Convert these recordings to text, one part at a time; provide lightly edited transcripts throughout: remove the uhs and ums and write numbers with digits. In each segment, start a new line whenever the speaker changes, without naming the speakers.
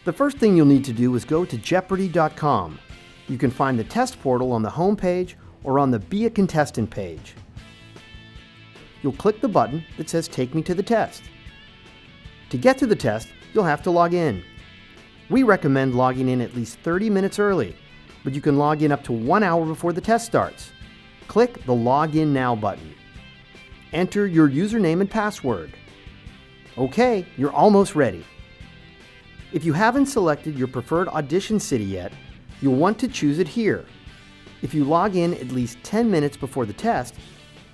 The first thing you'll need to do is go to Jeopardy!.com. You can find the test portal on the home page or on the Be a Contestant page. You'll click the button that says Take Me to the Test. To get to the test, you'll have to log in. We recommend logging in at least 30 minutes early, but you can log in up to 1 hour before the test starts. Click the Log In Now button. Enter your username and password. Okay, you're almost ready. If you haven't selected your preferred audition city yet, you'll want to choose it here. If you log in at least 10 minutes before the test,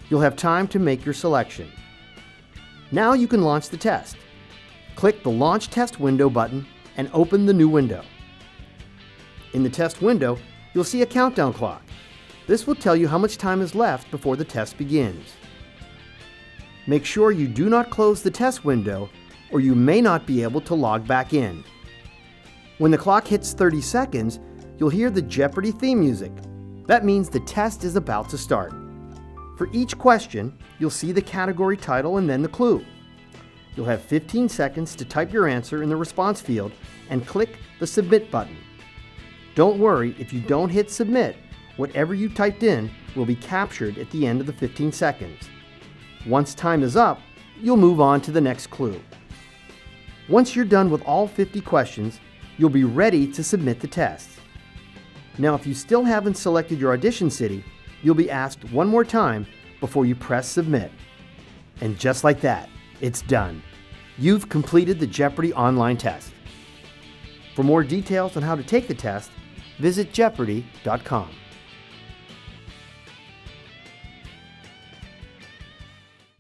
you'll have time to make your selection. Now you can launch the test. Click the Launch Test Window button and open the new window. In the test window, you'll see a countdown clock. This will tell you how much time is left before the test begins. Make sure you do not close the test window or you may not be able to log back in. When the clock hits 30 seconds, you'll hear the Jeopardy! Theme music. That means the test is about to start. For each question, you'll see the category title and then the clue. You'll have 15 seconds to type your answer in the response field and click the Submit button. Don't worry if you don't hit Submit, whatever you typed in will be captured at the end of the 15 seconds. Once time is up, you'll move on to the next clue. Once you're done with all 50 questions, you'll be ready to submit the test. Now, if you still haven't selected your audition city, you'll be asked one more time before you press Submit. And just like that, it's done. You've completed the Jeopardy! Online test. For more details on how to take the test, visit Jeopardy!.com.